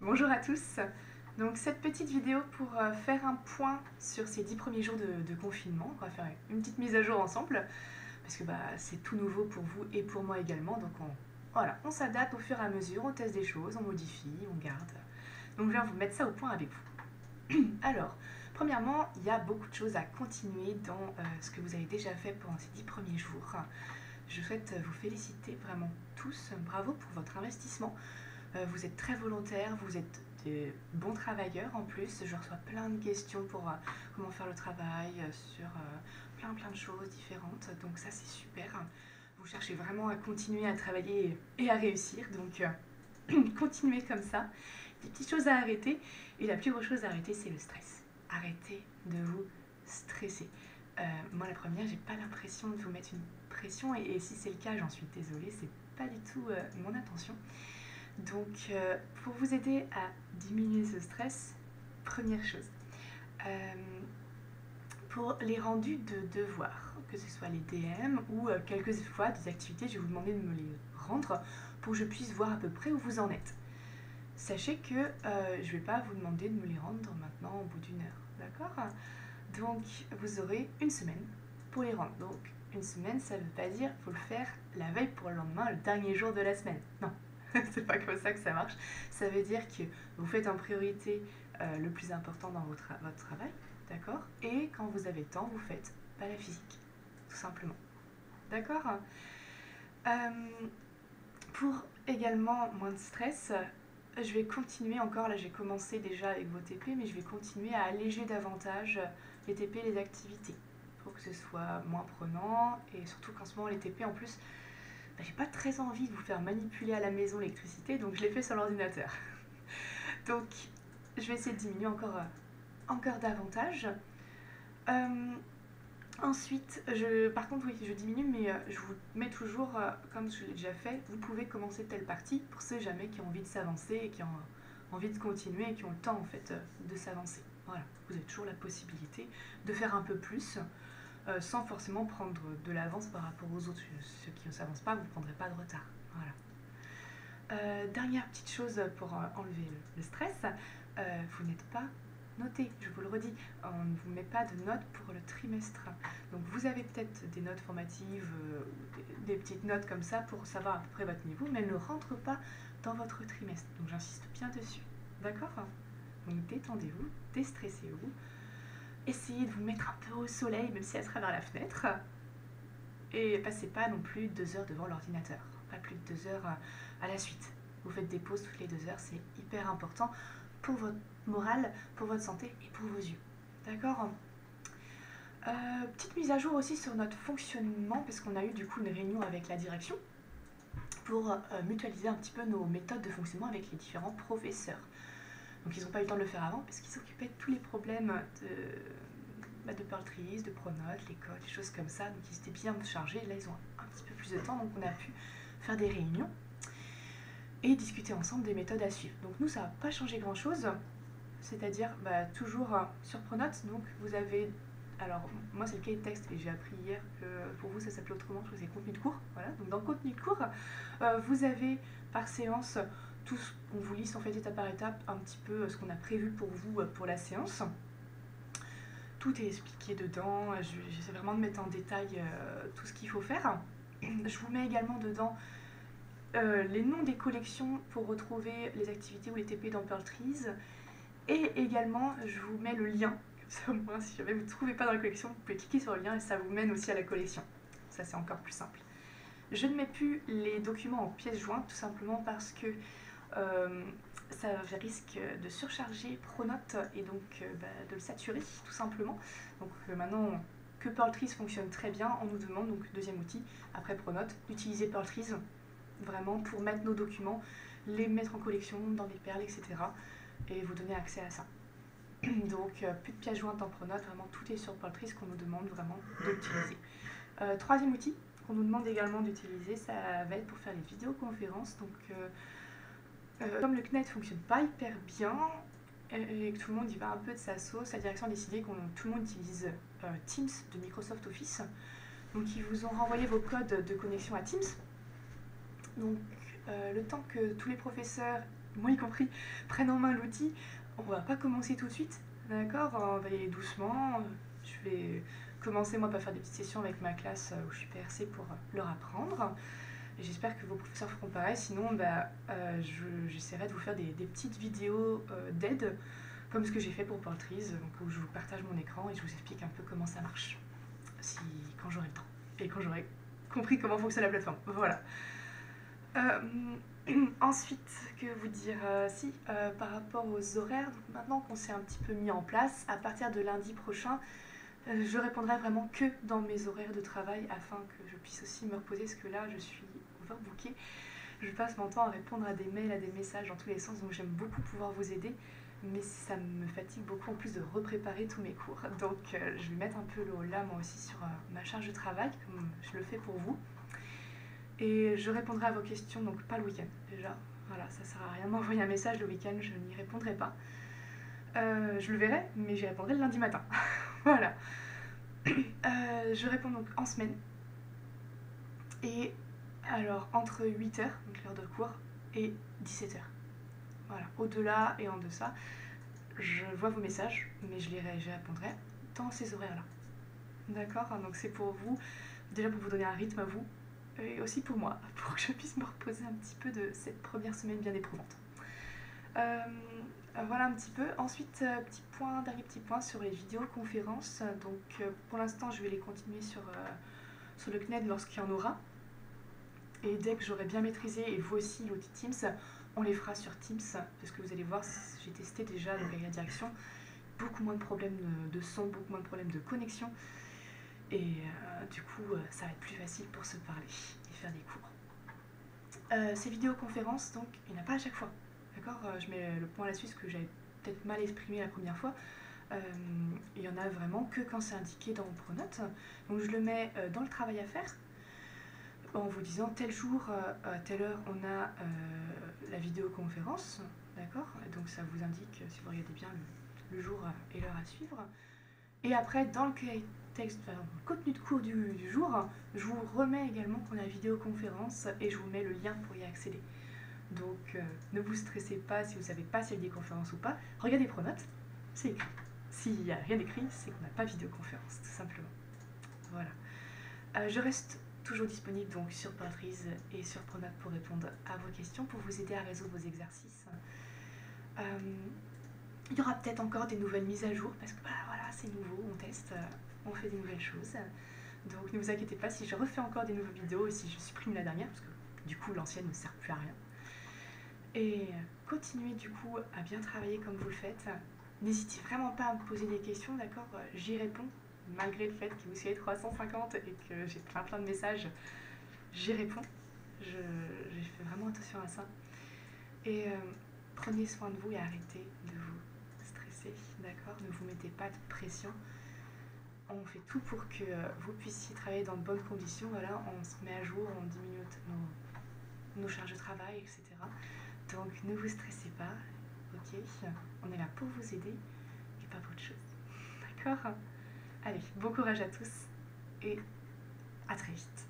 Bonjour à tous. Donc cette petite vidéo pour faire un point sur ces 10 premiers jours de confinement. On va faire une petite mise à jour ensemble parce que c'est tout nouveau pour vous et pour moi également. Donc on s'adapte au fur et à mesure, on teste des choses, on modifie, on garde. Donc je viens vous mettre ça au point avec vous. Alors, premièrement, il y a beaucoup de choses à continuer dans ce que vous avez déjà fait pendant ces 10 premiers jours. Je souhaite vous féliciter vraiment tous. Bravo pour votre investissement. Vous êtes très volontaires, vous êtes des bons travailleurs en plus. Je reçois plein de questions pour comment faire le travail, sur plein de choses différentes. Donc ça c'est super. Vous cherchez vraiment à continuer à travailler et à réussir. Donc continuez comme ça. Des petites choses à arrêter. Et la plus grosse chose à arrêter, c'est le stress. Arrêtez de vous stresser. Moi la première, j'ai pas l'impression de vous mettre une pression. Et si c'est le cas, j'en suis désolée. C'est pas du tout mon intention. Donc, pour vous aider à diminuer ce stress, première chose, pour les rendus de devoirs, que ce soit les DM ou quelques fois des activités, je vais vous demander de me les rendre pour que je puisse voir à peu près où vous en êtes. Sachez que je ne vais pas vous demander de me les rendre maintenant au bout d'une heure, d'accord? Donc, vous aurez une semaine pour les rendre. Donc, une semaine, ça ne veut pas dire qu'il faut le faire la veille pour le lendemain, le dernier jour de la semaine. Non, c'est pas comme ça que ça marche. Ça veut dire que vous faites en priorité le plus important dans votre travail, d'accord? Et quand vous avez le temps, vous faites pas la physique, tout simplement. D'accord? Pour également moins de stress, je vais continuer encore, là j'ai commencé déjà avec vos TP, mais je vais continuer à alléger davantage les TP et les activités pour que ce soit moins prenant, et surtout qu'en ce moment les TP en plus, j'ai pas très envie de vous faire manipuler à la maison l'électricité, donc je l'ai fait sur l'ordinateur. Donc je vais essayer de diminuer encore davantage. Ensuite, par contre, oui, je diminue, mais je vous mets toujours, comme je l'ai déjà fait, vous pouvez commencer telle partie pour ceux jamais qui ont envie de s'avancer et qui ont envie de continuer et qui ont le temps en fait de s'avancer. Voilà, vous avez toujours la possibilité de faire un peu plus sans forcément prendre de l'avance par rapport aux autres. Ceux qui ne s'avancent pas, vous ne prendrez pas de retard. Voilà. Dernière petite chose pour enlever le stress, vous n'êtes pas noté, je vous le redis, on ne vous met pas de notes pour le trimestre. Donc vous avez peut-être des notes formatives, des petites notes comme ça pour savoir à peu près votre niveau, mais elles ne rentrent pas dans votre trimestre. Donc j'insiste bien dessus, d'accord? Donc détendez-vous, déstressez-vous, essayez de vous mettre un peu au soleil, même si à travers la fenêtre, et passez pas non plus 2 heures devant l'ordinateur, pas plus de 2 heures à la suite. Vous faites des pauses toutes les 2 heures, c'est hyper important pour votre morale, pour votre santé et pour vos yeux. D'accord? Petite mise à jour aussi sur notre fonctionnement, parce qu'on a eu du coup une réunion avec la direction pour mutualiser un petit peu nos méthodes de fonctionnement avec les différents professeurs. Donc ils n'ont pas eu le temps de le faire avant parce qu'ils s'occupaient de tous les problèmes de Pearl Trees, de Pronote, l'école, des choses comme ça. Donc ils étaient bien chargés. Là ils ont un petit peu plus de temps, donc on a pu faire des réunions et discuter ensemble des méthodes à suivre. Donc nous ça n'a pas changé grand chose, c'est-à-dire toujours sur Pronote. Donc vous avez, alors moi c'est le cahier de texte et j'ai appris hier que pour vous ça s'appelait autrement, je crois que c'est contenu de cours. Voilà, donc dans le contenu de cours, vous avez par séance tout ce qu'on vous liste en fait étape par étape, un petit peu ce qu'on a prévu pour vous pour la séance. Tout est expliqué dedans, j'essaie vraiment de mettre en détail tout ce qu'il faut faire. Je vous mets également dedans les noms des collections pour retrouver les activités ou les TP dans Pearl Trees. Et également, je vous mets le lien. Comme ça, au moins, si jamais vous ne trouvez pas dans la collection, vous pouvez cliquer sur le lien et ça vous mène aussi à la collection. Ça, c'est encore plus simple. Je ne mets plus les documents en pièces jointes, tout simplement parce que ça risque de surcharger Pronote et donc de le saturer, tout simplement. Donc maintenant que Pearl Trees fonctionne très bien, on nous demande, donc deuxième outil, après Pronote, d'utiliser Pearl Trees vraiment pour mettre nos documents, les mettre en collection, dans des perles, etc. et vous donner accès à ça. Donc plus de pièces jointes en Pronote, vraiment tout est sur Pearl Trees qu'on nous demande vraiment d'utiliser. Troisième outil qu'on nous demande également d'utiliser, ça va être pour faire les vidéoconférences. Donc comme le CNET fonctionne pas hyper bien et que tout le monde y va un peu de sa sauce, la direction a décidé que tout le monde utilise Teams de Microsoft Office. Donc ils vous ont renvoyé vos codes de connexion à Teams. Donc le temps que tous les professeurs moi y compris, prennent en main l'outil. On va pas commencer tout de suite, d'accord? On va y aller doucement. Je vais commencer moi par faire des petites sessions avec ma classe où je suis PRC pour leur apprendre. Et j'espère que vos professeurs feront pareil, sinon j'essaierai de vous faire des petites vidéos d'aide, comme ce que j'ai fait pour Poultries, où je vous partage mon écran et je vous explique un peu comment ça marche, quand j'aurai le temps et quand j'aurai compris comment fonctionne la plateforme. Voilà. Ensuite, que vous dire par rapport aux horaires, donc maintenant qu'on s'est un petit peu mis en place, à partir de lundi prochain, je répondrai vraiment que dans mes horaires de travail afin que je puisse aussi me reposer, parce que là je suis overbookée. Je passe mon temps à répondre à des mails, à des messages dans tous les sens, donc j'aime beaucoup pouvoir vous aider, mais ça me fatigue beaucoup en plus de repréparer tous mes cours. Donc je vais mettre un peu le haut là moi aussi sur ma charge de travail, comme je le fais pour vous. Et je répondrai à vos questions, donc pas le week-end déjà. Voilà, ça sert à rien de m'envoyer un message le week-end, je n'y répondrai pas. Je le verrai, mais j'y répondrai le lundi matin. Voilà. Je réponds donc en semaine. Et alors entre 8h, donc l'heure de cours, et 17h. Voilà, au-delà et en deçà, je vois vos messages, mais j'y répondrai dans ces horaires-là. D'accord? Donc c'est pour vous, déjà pour vous donner un rythme à vous, et aussi pour moi, pour que je puisse me reposer un petit peu de cette première semaine bien éprouvante. Voilà un petit peu. Ensuite, dernier petit point sur les vidéoconférences. Donc pour l'instant, je vais les continuer sur le CNED lorsqu'il y en aura. Et dès que j'aurai bien maîtrisé, et vous aussi l'outil Teams, on les fera sur Teams, parce que vous allez voir, j'ai testé déjà donc, avec la direction, beaucoup moins de problèmes de son, beaucoup moins de problèmes de connexion. Et du coup, ça va être plus facile pour se parler et faire des cours. Ces vidéoconférences, donc, il n'y en a pas à chaque fois. D'accord? Je mets le point là-dessus, parce que j'avais peut-être mal exprimé la première fois. Il y en a vraiment que quand c'est indiqué dans mon pronote. Donc je le mets dans le travail à faire, en vous disant tel jour, à telle heure, on a la vidéoconférence. D'accord? Donc ça vous indique, si vous regardez bien, le jour et l'heure à suivre. Et après, dans le contenu de cours du jour, je vous remets également qu'on a la vidéoconférence et je vous mets le lien pour y accéder. Donc ne vous stressez pas si vous ne savez pas s'il y a des conférences ou pas. Regardez Pronote, c'est écrit. S'il n'y a rien écrit, c'est qu'on n'a pas vidéoconférence, tout simplement. Voilà. Je reste toujours disponible donc sur Poultries et sur Pronote pour répondre à vos questions, pour vous aider à résoudre vos exercices. Il y aura peut-être encore des nouvelles mises à jour, parce que voilà, c'est nouveau, on teste, on fait des nouvelles choses. Donc ne vous inquiétez pas si je refais encore des nouvelles vidéos et si je supprime la dernière, parce que du coup l'ancienne ne sert plus à rien. Et continuez du coup à bien travailler comme vous le faites. N'hésitez vraiment pas à me poser des questions, d'accord? J'y réponds, malgré le fait que vous soyez 350 et que j'ai plein de messages. J'y réponds. J'ai fait vraiment attention à ça. Et prenez soin de vous et arrêtez de vous stresser, d'accord? Ne vous mettez pas de pression. On fait tout pour que vous puissiez travailler dans de bonnes conditions. Voilà, on se met à jour, on diminue nos charges de travail, etc. Donc ne vous stressez pas, ok? On est là pour vous aider et pas pour autre chose. D'accord? Allez, bon courage à tous et à très vite.